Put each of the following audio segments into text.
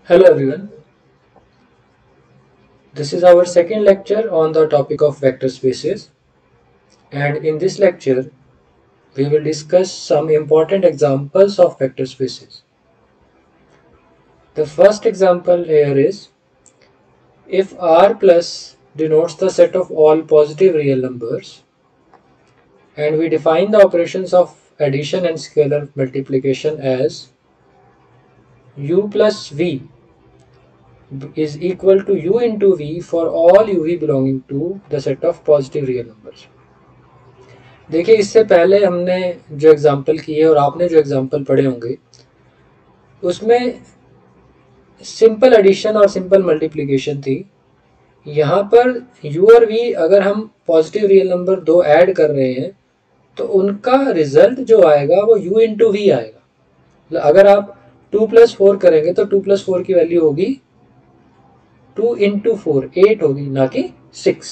Hello everyone, this is our second lecture on the topic of vector spaces, and in this lecture we will discuss some important examples of vector spaces. The first example here is if R plus denotes the set of all positive real numbers and we define the operations of addition and scalar multiplication as u plus v is equal to u into v for all uv belonging to the set of positive real numbers. देखिए इससे पहले हमने जो example किए और आपने जो example पढ़े होंगे उसमें सिंपल एडिशन और सिंपल मल्टीप्लिकेशन थी। यहाँ पर u और v अगर हम पॉजिटिव रियल नंबर दो ऐड कर रहे हैं तो उनका रिजल्ट जो आएगा वो u इंटू वी आएगा। अगर आप 2 + 4 करेंगे तो 2 + 4 की वैल्यू होगी 2 इंटू 4 8 होगी, ना कि 6।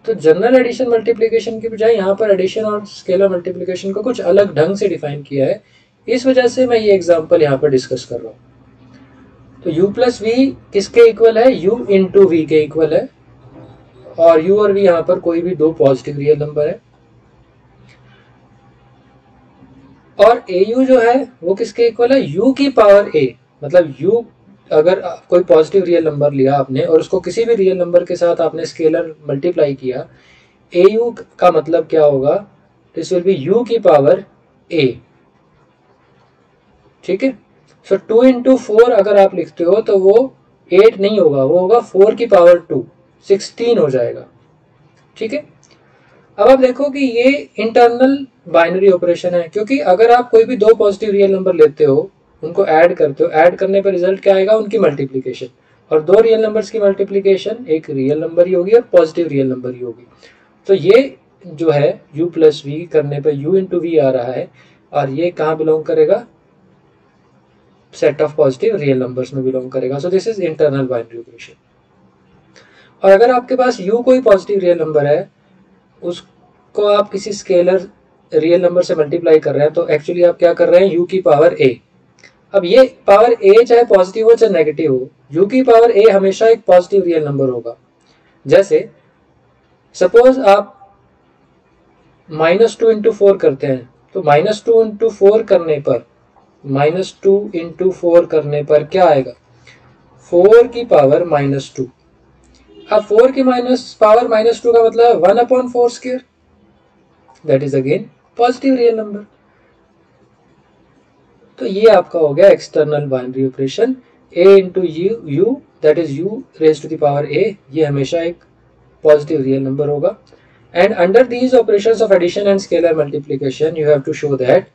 तो जनरल एडिशन मल्टीप्लिकेशन की बजाय यहाँ पर एडिशन और स्केलर मल्टीप्लिकेशन को कुछ अलग ढंग से डिफाइन किया है, इस वजह से मैं ये एग्जांपल यहाँ पर डिस्कस कर रहा हूँ। तो u प्लस वी किसके इक्वल है? u इंटू वी के इक्वल है, और u और v यहाँ पर कोई भी दो पॉजिटिव रियल नंबर है। और au जो है वो किसके इक्वल है? u की पावर a, मतलब u अगर कोई पॉजिटिव रियल नंबर लिया आपने और उसको किसी भी रियल नंबर के साथ आपने स्केलर मल्टीप्लाई किया, au का मतलब क्या होगा? दिस विल बी u की पावर a। ठीक है, सो 2 इंटू 4 अगर आप लिखते हो तो वो 8 नहीं होगा, वो होगा 4 की पावर 2, 16 हो जाएगा। ठीक है, अब आप देखो कि ये इंटरनल बाइनरी ऑपरेशन है, क्योंकि अगर आप कोई भी दो पॉजिटिव रियल नंबर लेते हो, उनको ऐड करते हो, ऐड करने पर रिजल्ट क्या आएगा? उनकी मल्टीप्लिकेशन। और दो रियल नंबर्स की मल्टीप्लिकेशन एक रियल नंबर ही होगी और पॉजिटिव रियल नंबर ही होगी। तो ये जो है u प्लस वी करने पर u इंटू वी आ रहा है, और ये कहाँ बिलोंग करेगा? Set of positive real numbers में बिलोंग करेगा। So this is internal binary operation. और अगर आपके पास u कोई पॉजिटिव रियल नंबर है, उसको आप किसी स्केलर रियल नंबर से मल्टीप्लाई कर रहे हैं, तो एक्चुअली आप क्या कर रहे हैं? u की पावर a। अब ये पावर a चाहे पॉजिटिव हो चाहे नेगेटिव हो, u की पावर a हमेशा एक पॉजिटिव रियल नंबर होगा। जैसे सपोज आप -2 इंटू 4 करते हैं, तो -2 इंटू 4 करने पर -2 इंटू 4 करने पर क्या आएगा? 4 की पावर -2। अब 4 की पावर -2 का मतलब 1/4 square, that is again positive real number. तो ये आपका हो गया external binary operation. a into u that is u raise to the power a, ये हमेशा एक पॉजिटिव रियल नंबर होगा। And under these operations of addition and scalar multiplication you have to show that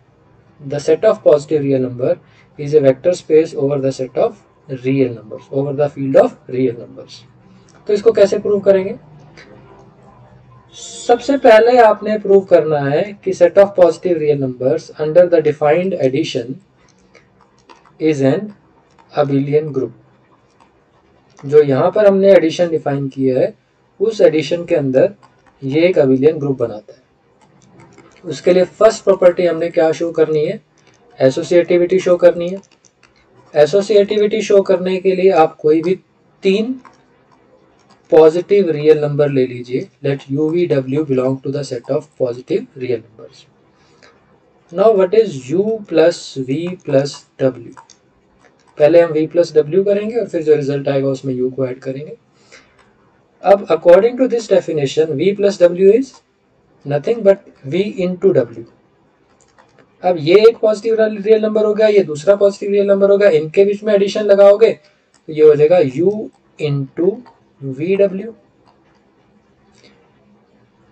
the set of positive real number is a vector space over the set of real numbers, over the field of real numbers। तो इसको कैसे prove करेंगे? सबसे पहले आपने prove करना है कि set of positive real numbers under the defined addition is an abelian group। जो यहाँ पर हमने एडिशन डिफाइन किया है, उस एडिशन के अंदर ये एक अबिलियन ग्रुप बनाता है। उसके लिए फर्स्ट प्रॉपर्टी हमने क्या शो करनी है? एसोसिएटिविटी शो करनी है। एसोसिएटिविटी शो करने के लिए आप कोई भी तीन पॉजिटिव रियल नंबर ले लीजिए। Let u v w belong to the set of positive real numbers. Now what is u plus v plus w? पहले हम v प्लस w करेंगे और फिर जो रिजल्ट आएगा उसमें u को ऐड करेंगे। अब according to this definition v plus w is nothing but v into w। अब ये एक पॉजिटिव रियल नंबर हो गया, ये दूसरा पॉजिटिव रियल नंबर हो गया, इनके बीच में एडिशन लगाओगे तो ये हो जाएगा u इंटू वी डब्ल्यू।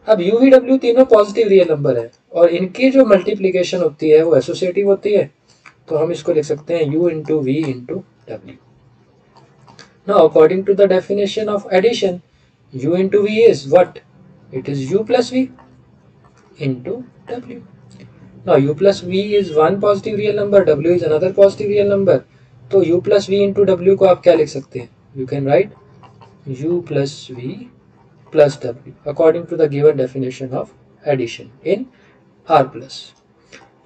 अब u v w तीनों पॉजिटिव रियल नंबर है और इनकी जो मल्टीप्लीकेशन होती है वो एसोसिएटिव होती है, तो हम इसको लिख सकते हैं u इंटू वी इंटू डब्ल्यू। Now according to the definition of addition u into v is what? It is u plus v into w। Now u plus v is one positive real number, w is another positive real number. तो u plus v into w को आप क्या लिख सकते हैं? You can write u plus v plus w according to the given definition of addition in R plus.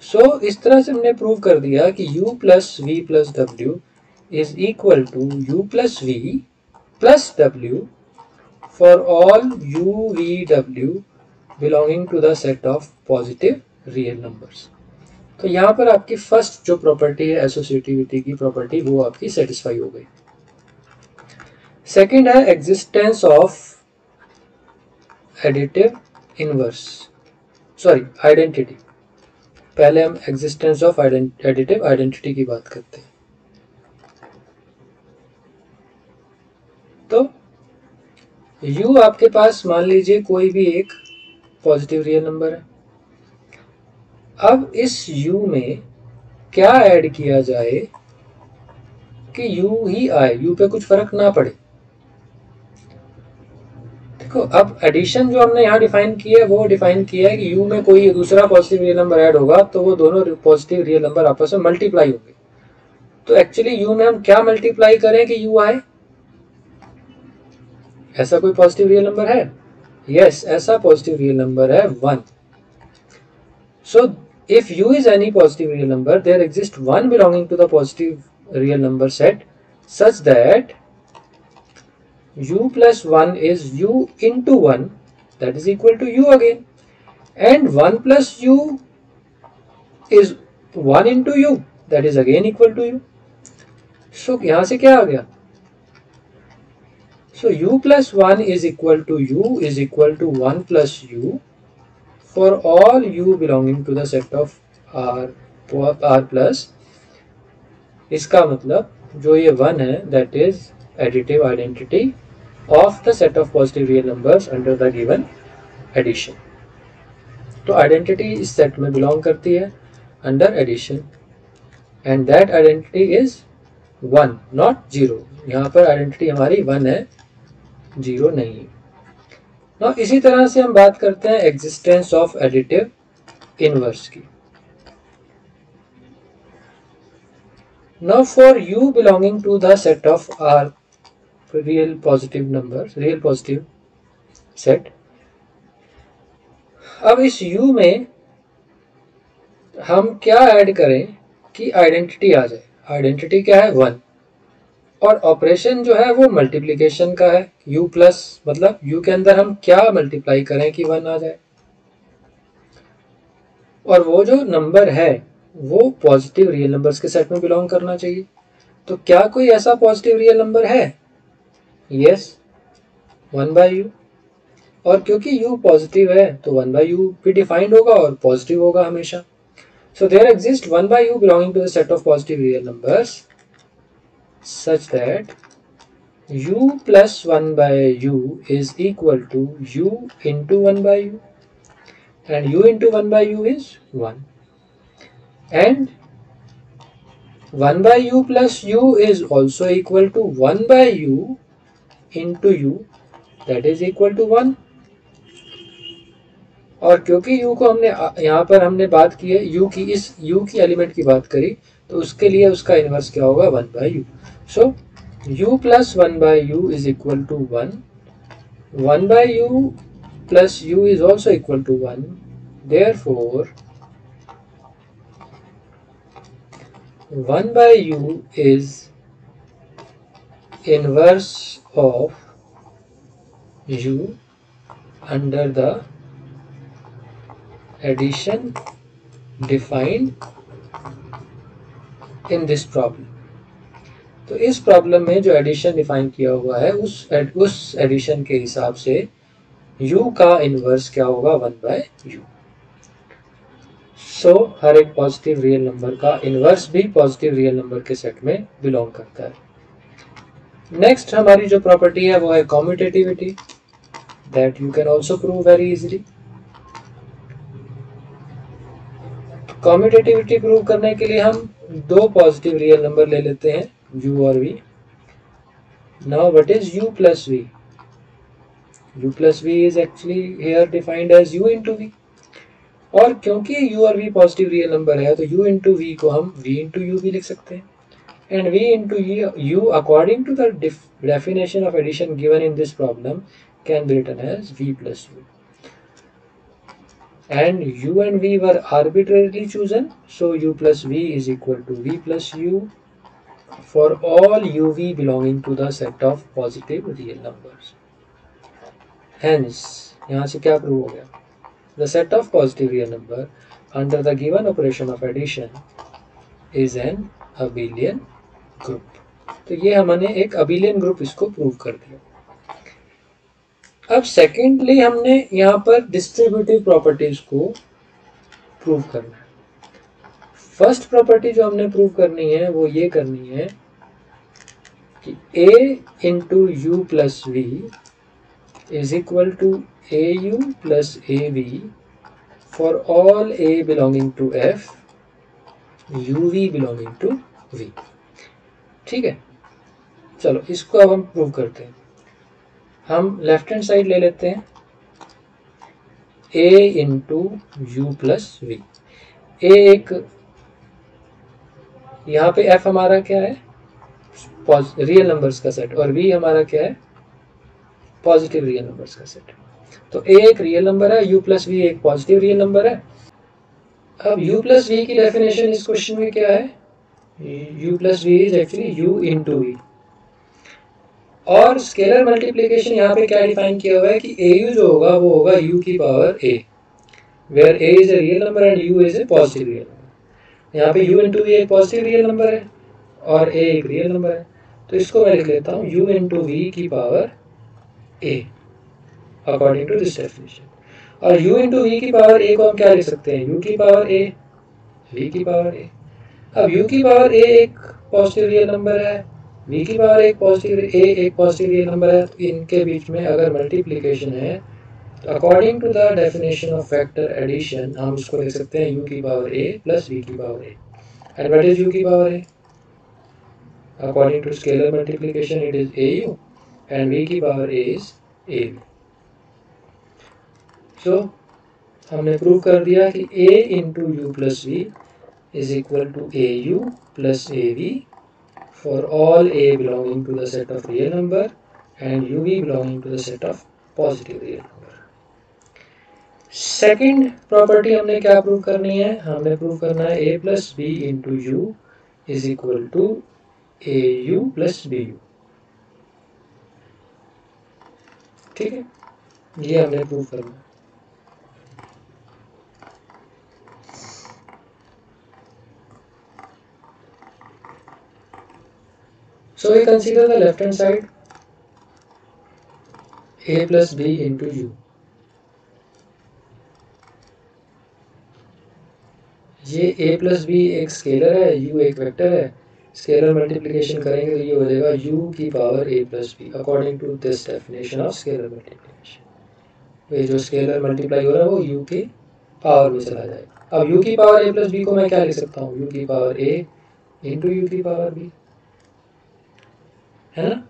सो इस तरह से हमने प्रूव कर दिया कि u प्लस वी प्लस डब्ल्यू is equal to u plus v plus डब्ल्यू for all u v w belonging to the set of positive real numbers. तो यहाँ पर आपकी फर्स्ट जो प्रॉपर्टी है एसोसिएटिविटी की प्रॉपर्टी वो आपकी सेटिस्फाई हो गई। सेकंड है existence of additive inverse, sorry identity. पहले हम एग्जिस्टेंस ऑफ एडिटिव आइडेंटिटी की बात करते हैं। तो u आपके पास मान लीजिए कोई भी एक पॉजिटिव रियल नंबर है। अब इस u में क्या ऐड किया जाए कि u ही आए, u पे कुछ फर्क ना पड़े। देखो अब एडिशन जो हमने यहाँ डिफाइन किया है वो डिफाइन किया है कि u में कोई दूसरा पॉजिटिव रियल नंबर ऐड होगा तो वो दोनों पॉजिटिव रियल नंबर आपस में मल्टीप्लाई होंगे। तो एक्चुअली u में हम क्या मल्टीप्लाई करें कि u आए? ऐसा कोई पॉजिटिव रियल नंबर है? यस, ऐसा पॉजिटिव रियल नंबर है 1। सो if u is any positive real number, there exists one belonging to the positive real number set such that u plus 1 is u into 1, that is equal to u again, and 1 plus u is 1 into u, that is again equal to u. So यहाँ से क्या आ गया? So u plus 1 is equal to u is equal to 1 plus u for all u belonging to the set of r plus। इसका मतलब जो ये 1 है that is additive identity of the set of positive real numbers under the given addition। तो identity इस set में belong करती है under addition and that identity is 1 not 0। यहाँ पर identity हमारी 1 है, 0 नहीं। Now इसी तरह से हम बात करते हैं existence of additive inverse की। Now for u belonging to the set of r real positive numbers, real positive set, अब इस u में हम क्या ऐड करें कि आइडेंटिटी आ जाए। आइडेंटिटी क्या है? 1। और ऑपरेशन जो है वो मल्टीप्लिकेशन का है। u प्लस मतलब u के अंदर हम क्या मल्टीप्लाई करें कि 1 आ जाए। और वो जो नंबर है वो पॉजिटिव रियल नंबर्स के सेट में बिलोंग करना चाहिए। तो क्या कोई ऐसा पॉजिटिव रियल नंबर है? Yes, 1 by you. और क्योंकि u पॉजिटिव है तो 1 बाई यू भी डिफाइंड होगा और पॉजिटिव होगा हमेशा। So there exist 1 by u belonging to the set of positive real numbers such that u plus 1 by u is equal to u into 1 by u, and u into 1 by u is 1, and 1 by u plus u is also equal to 1 by u into u, that is equal to 1। और क्योंकि u को हमने यहाँ पर हमने बात की है u की, इस u की एलिमेंट की बात करी तो उसके लिए उसका इनवर्स क्या होगा? 1 by u। So u plus 1 by u is equal to 1, 1 by u plus u is also equal to 1, therefore 1 by u is inverse of u under the addition defined in this problem। तो इस problem में जो addition define किया हुआ है उस addition के हिसाब से u का इनवर्स क्या होगा? 1 बाय u। सो हर एक पॉजिटिव रियल नंबर का इनवर्स भी पॉजिटिव रियल नंबर के सेट में बिलोंग करता है। नेक्स्ट हमारी जो प्रॉपर्टी है वो है कॉम्यूटेटिविटी, that you can also prove very easily. कॉम्यूटेटिविटी prove करने के लिए हम दो पॉजिटिव रियल नंबर ले लेते हैं u और v। Now what is u plus v? u plus v is actually here defined as u into v। और क्योंकि u और v पॉजिटिव रियल नंबर है तो u into v को हम v into u भी लिख सकते हैं। And v into u according to the definition of addition given in this problem can be written as v plus u। and u and v were arbitrarily chosen, so u plus v is equal to v plus u for all uv belonging to the set of positive real numbers. Hence यहाँ से क्या prove हो गया? The set of positive real number under the given operation of addition is an abelian group. तो ये हमने एक abelian group इसको प्रूव कर दिया। अब सेकेंडली हमने यहाँ पर डिस्ट्रीब्यूटिव प्रॉपर्टीज को प्रूव करना है। फर्स्ट प्रॉपर्टी जो हमने प्रूव करनी है वो ये करनी है कि a into u plus v is equal to a u plus a v for all a belonging to f, u v belonging to v। ठीक है, चलो इसको अब हम प्रूव करते हैं। हम लेफ्ट हैंड साइड ले लेते हैं, a into u plus v. A एक, यहाँ पे f हमारा क्या है? रियल नंबर्स का सेट, और v हमारा क्या है? पॉजिटिव रियल नंबर्स का सेट। तो a एक रियल नंबर है, u प्लस वी एक पॉजिटिव रियल नंबर है। अब u प्लस वी की डेफिनेशन इस क्वेश्चन में क्या है? u plus v is actually u into v. और स्केलर मल्टीप्लीकेशन यहाँ पे क्या डिफाइन किया हुआ है कि au जो होगा वो होगा u की power a, where a is a real number and u is a positive real number. यहाँ पे u इंटू वी एक पॉजिटिव रियल नंबर है और a एक रियल नंबर है, तो इसको मैं लिख लेता हूँ u इंटू वी की power a according to this definition. और u इंटू वी की पावर a को हम क्या लिख सकते हैं? u की पावर a, v की पावर a। अब u की पावर a एक पॉजिटिव रियल नंबर है, v की पावर एक पॉजिटिव a एक पॉजिटिव रियल नंबर है, तो इनके बीच में अगर मल्टीप्लिकेशन है तो according to the definition of factor addition हम इसको लिख सकते हैं u की पावर a प्लस v की power a। And what is u की power a? According to scalar multiplication it is au and v की power a is av। So हमने प्रूव कर दिया कि a into u plus v is equal to au plus av for all a belonging to the set of real number and uv belonging to the set of positive real number। Second property हमने क्या prove करनी है? हमने prove करना है a plus b into u is equal to a u plus b u. ठीक है, ये हमने प्रूव करना है। So we consider the left hand side a plus b into u। ये a प्लस बी एक स्केलर है, u एक वेक्टर है। स्केलर मल्टीप्लिकेशन करेंगे तो ये हो जाएगा u की power a plus b according to this definition of scalar multiplication. ये जो स्केलर मल्टीप्लाई हो रहा है वो u की पावर में चला जाएगा। अब u की पावर a प्लस बी को मैं क्या लिख सकता हूँ? u की पावर a इंटू यू की पावर b, है ना।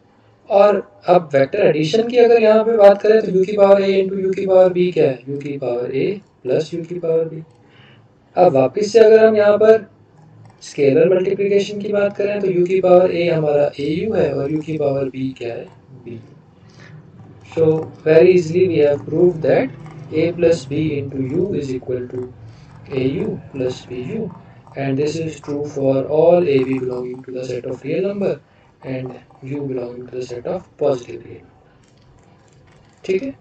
और अब वेक्टर एडिशन की अगर यहाँ पे बात करें तो u की पावर a इंटू यू की पावर b क्या है? u की पावर a प्लस यू की पावर b। अब वापस से अगर हम यहाँ पर स्केलर मल्टीप्लिकेशन की बात करें तो u की पावर a हमारा au है और u की पावर b क्या है? b। So very easily we have proved that a plus b into u is equal to au plus bu and this is true for all ab belonging to the set of real number and u belonging to the set of positive real number। ठीक है।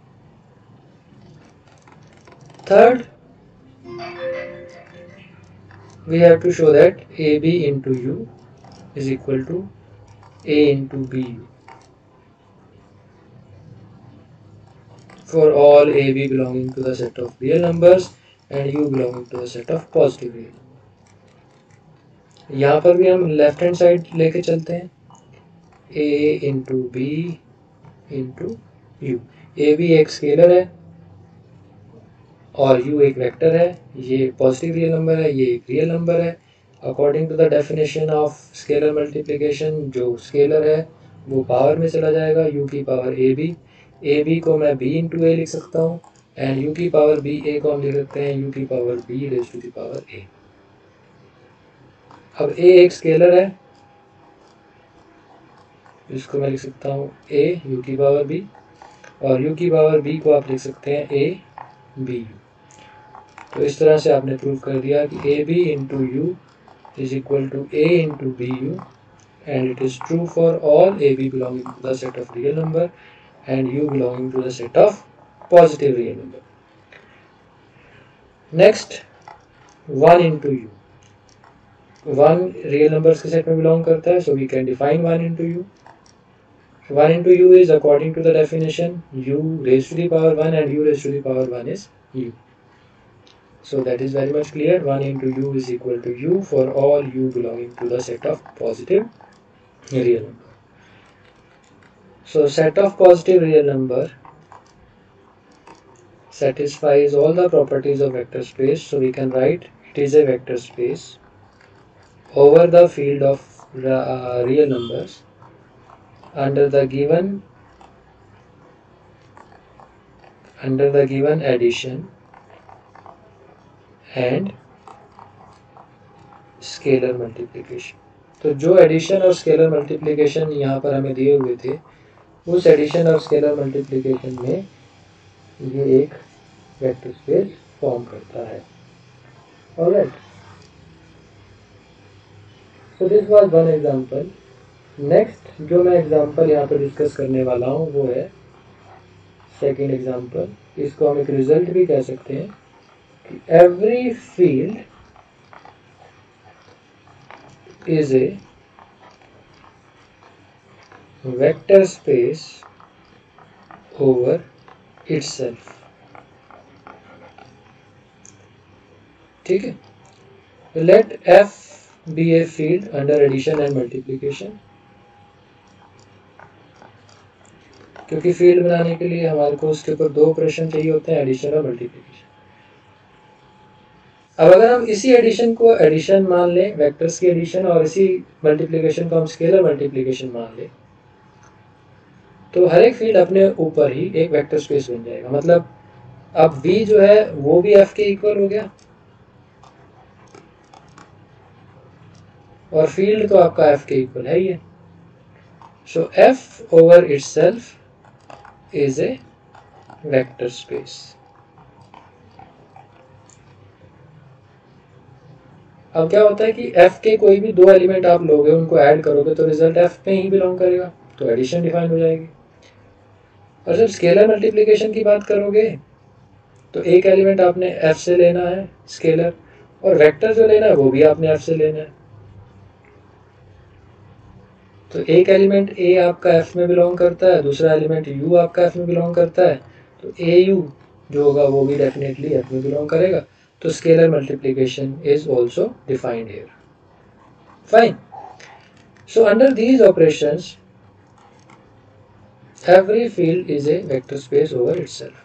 Third, we have to show that ab into u is equal to a into bu for all ab belonging to the set of real numbers and u belonging to the set of positive real number। यहाँ पर भी हम left hand side लेके चलते हैं, a into b into u. A भी एक scalar है और u एक वेक्टर है, ये पॉजिटिव रियल नंबर है, ये एक रियल नंबर है। According to the definition of scalar multiplication जो स्केलर है वो पावर में चला जाएगा, u की पावर ए बी को मैं b इंटू ए लिख सकता हूँ एंड u की पावर b a को हम लिख सकते हैं u की power b raise to the power a। अब a एक स्केलर है, इसको मैं लिख सकता हूँ a u की पावर b और u की पावर b को आप लिख सकते हैं a b। तो इस तरह से आपने प्रूव कर दिया कि a b into u is equal to a into b u, and it is true for all AB belonging to the set of real number and U belonging to the set of positive real number. Next, 1 into U. 1 real numbers के set में belong करता है, so we can define 1 into U. 1 into U is according to the definition U raised to the power 1 and U raised to the power 1 is U. So that is very much clear. 1 into U is equal to U for all U belonging to the set of positive real number. So set of positive real number satisfies all the properties of vector space, so we can write it is a vector space over the field of real numbers under the given addition and scalar multiplication. तो जो addition और scalar multiplication यहाँ पर हमें दिए हुए थे, उस एडिशन और स्केलर मल्टीप्लिकेशन में ये एक वेक्टर स्पेस फॉर्म करता है। Alright, so this was one example. Next जो मैं एग्जांपल यहाँ पर डिस्कस करने वाला हूँ वो है सेकंड एग्जांपल। इसको हम एक रिजल्ट भी कह सकते हैं कि every field is a vector space over itself। ठीक है, let F be a field under addition and multiplication। क्योंकि फील्ड बनाने के लिए हमारे को उसके ऊपर दो ऑपरेशन चाहिए होते हैं, एडिशन और मल्टीप्लिकेशन। अब अगर हम इसी एडिशन को एडिशन मान लें, वेक्टर्स की एडिशन, और इसी मल्टीप्लिकेशन को हम स्केलर मल्टीप्लिकेशन मान लें, तो हर एक फील्ड अपने ऊपर ही एक वेक्टर स्पेस बन जाएगा। मतलब अब V जो है वो भी F के इक्वल हो गया और फील्ड तो आपका F के इक्वल है ही है। सो F over itself is a vector space. अब क्या होता है कि F के कोई भी दो एलिमेंट आप लोगे, उनको ऐड करोगे तो रिजल्ट F में ही बिलोंग करेगा, तो एडिशन डिफाइन हो जाएगी। और जब स्केलर मल्टीप्लिकेशन की बात करोगे तो एक एलिमेंट आपने F से लेना है स्केलर, और वेक्टर जो लेना है वो भी आपने F से लेना है। तो एक एलिमेंट A आपका F में बिलोंग करता है, दूसरा एलिमेंट U आपका F में बिलोंग करता है, तो AU जो होगा वो भी डेफिनेटली F में बिलोंग करेगा। तो scalar multiplication is also defined here. Fine. So under these operations, every field is a vector space over itself.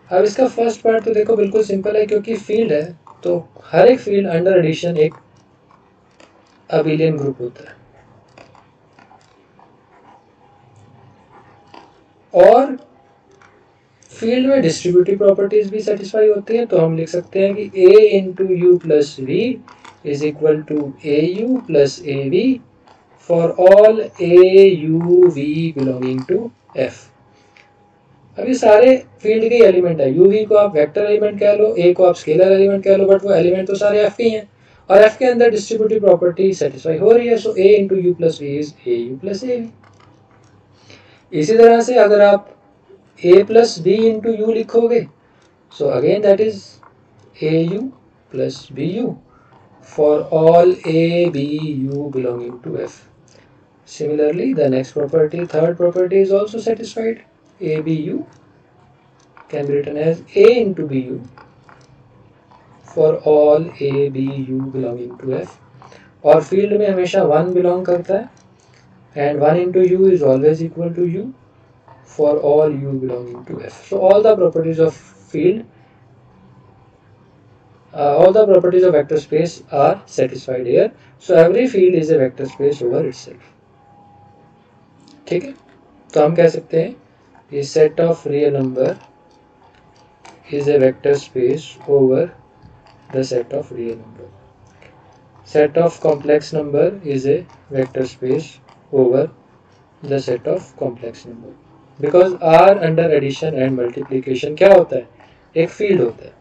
अब इसका फर्स्ट पार्ट तो देखो बिल्कुल सिंपल है, क्योंकि फील्ड है तो हर एक फील्ड अंडर एडिशन एक अबिलियन ग्रुप होता है। और फील्ड में डिस्ट्रीब्यूटिव प्रॉपर्टीज भी सेटिस्फाई होती हैं, तो हम लिख सकते हैं कि A into u plus v is equal to a u plus a v for all a u v belonging to F। अब ये सारे फील्ड के एलिमेंट है, यू वी को आप वेक्टर एलिमेंट कह लो, ए को आप स्केलर एलिमेंट कह लो, बट वो एलिमेंट तो सारे F के ही हैं और F के अंदर डिस्ट्रीब्यूटिव प्रॉपर्टी सेटिस्फाई हो रही है। So A into u plus v is a u plus a v. इसी तरह से अगर आप A plus B into U लिखोगे, so again that is AU plus BU for all A, B, U belonging to F. Similarly, the next property, third property is also satisfied. ABU can be written as A into BU for all A, B, U belonging to F. और field में हमेशा 1 belong करता है and 1 into U is always equal to U for all U belonging to F. So all the properties of field, all the properties of vector space are satisfied here. So every field is a vector space over itself. ठीक है, तो हम कह सकते हैं ये set of real number is a vector space over the set of real number. Set of complex number is a vector space over the set of complex number. Because R under addition and multiplication क्या होता है, एक field होता है।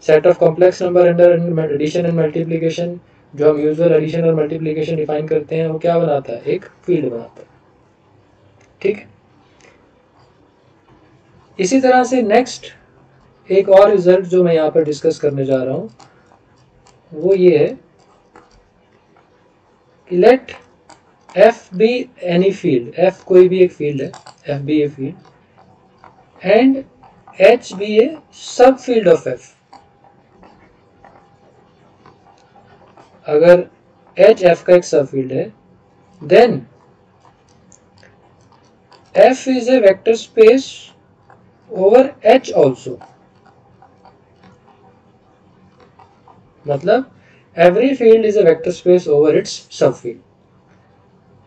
Set of complex number under addition and multiplication, जो हम usual addition और multiplication define करते हैं, वो क्या बनाता है, एक फील्ड बनाता है। ठीक है, इसी तरह से नेक्स्ट एक और रिजल्ट जो मैं यहाँ पर डिस्कस करने जा रहा हूँ वो ये है कि let F be any field, F कोई भी एक फील्ड है, F be a field and H be a subfield of F. अगर एच एफ का एक सब फील्ड है, then F is a vector space over H also. मतलब every field is a vector space over its subfield.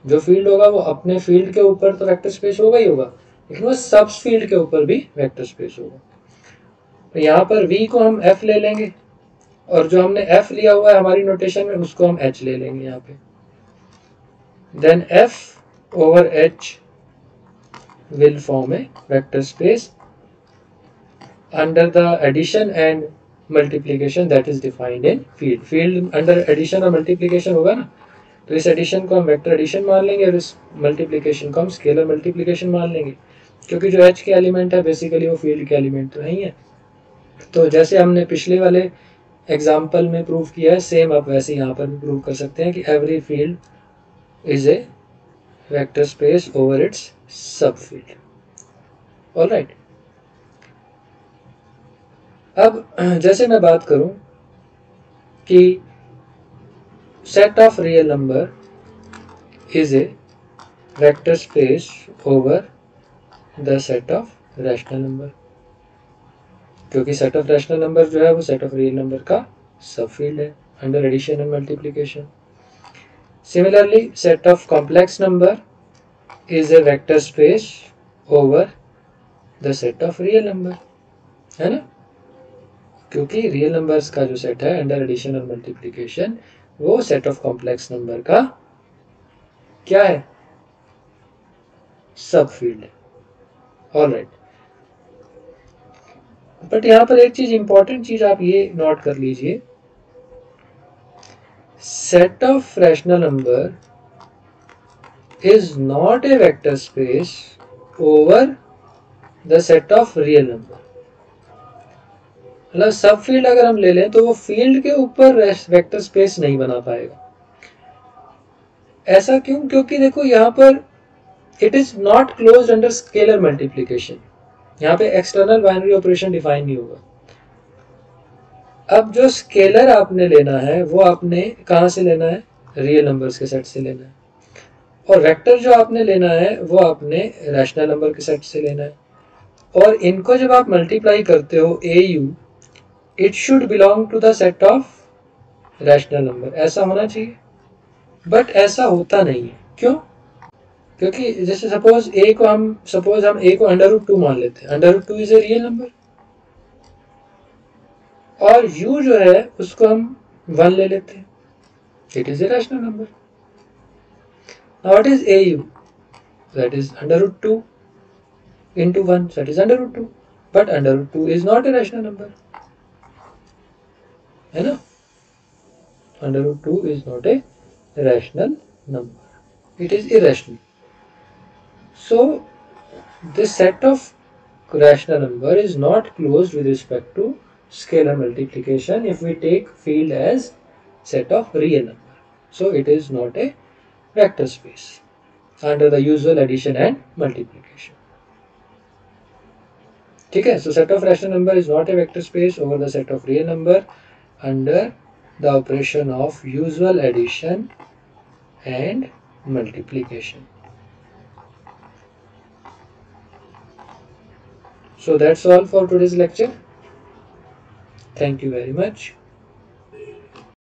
जो field होगा वो अपने field के ऊपर तो वेक्टर स्पेस होगा ही होगा, लेकिन वो सब फील्ड के ऊपर भी वेक्टर स्पेस होगा। तो यहाँ पर v को हम f ले लेंगे और जो हमने f लिया हुआ है हमारी नोटेशन में उसको हम h ले लेंगे यहाँ पे। Then f over h will form a vector space under the addition and multiplication that is defined in field. field under addition और multiplication होगा ना, तो इस एडिशन को हम वेक्टर एडिशन मान लेंगे और इस मल्टीप्लिकेशन को हम स्केलर मल्टीप्लिकेशन मान लेंगे, क्योंकि जो h के एलिमेंट है बेसिकली वो फील्ड के एलिमेंट तो नहीं है। तो जैसे हमने पिछले वाले एग्जाम्पल में प्रूव किया है, सेम आप वैसे यहाँ पर भी प्रूव कर सकते हैं कि every field is a vector space over its सब फील्ड। ऑलराइट, अब जैसे मैं बात करूं कि set of real number is a vector space over the set of rational number, क्योंकि सेट ऑफ रैशनल नंबर जो है वो सेट ऑफ रियल नंबर का सब फील्ड है under addition and multiplication. Similarly set of complex number is a vector space over the set of real number, है ना, क्योंकि real numbers का जो सेट है अंडर एडिशन और मल्टीप्लिकेशन वो सेट ऑफ कॉम्प्लेक्स नंबर का क्या है, सब फील्ड है। ऑलराइट, बट यहां पर एक चीज इंपॉर्टेंट चीज आप ये नोट कर लीजिए, set of rational number is not a vector space over the set of real number. मतलब सब फील्ड अगर हम ले लें तो वो फील्ड के ऊपर वेक्टर स्पेस नहीं बना पाएगा। ऐसा क्यों? क्योंकि देखो यहाँ पर it is not closed under scalar multiplication, यहाँ पे एक्सटर्नल बाइनरी ऑपरेशन डिफाइन नहीं होगा। अब जो स्केलर आपने लेना है वो आपने कहाँ से लेना है, रियल नंबर्स के सेट से लेना है, और वेक्टर जो आपने लेना है वो आपने रैशनल नंबर के सेट से लेना है, और इनको जब आप मल्टीप्लाई करते हो AU it should belong to the set of rational number, ऐसा होना चाहिए। बट ऐसा होता नहीं है, क्यों? क्योंकि जैसे सपोज हम a को √2 मान लेते हैं, √2 इज ए रियल नंबर, और u जो है उसको हम 1 ले लेते हैं, it is a rational number. Now what is AU? That is √2 into 1, that is √2, but √2 is not a rational number, है ना, √2 is not a rational number, it is irrational. So this set of rational number is not closed with respect to scalar multiplication if we take field as set of real number, so it is not a vector space under the usual addition and multiplication. ठीक है, so set of rational number is not a vector space over the set of real number under the operation of usual addition and multiplication. So that's all for today's lecture. Thank you very much.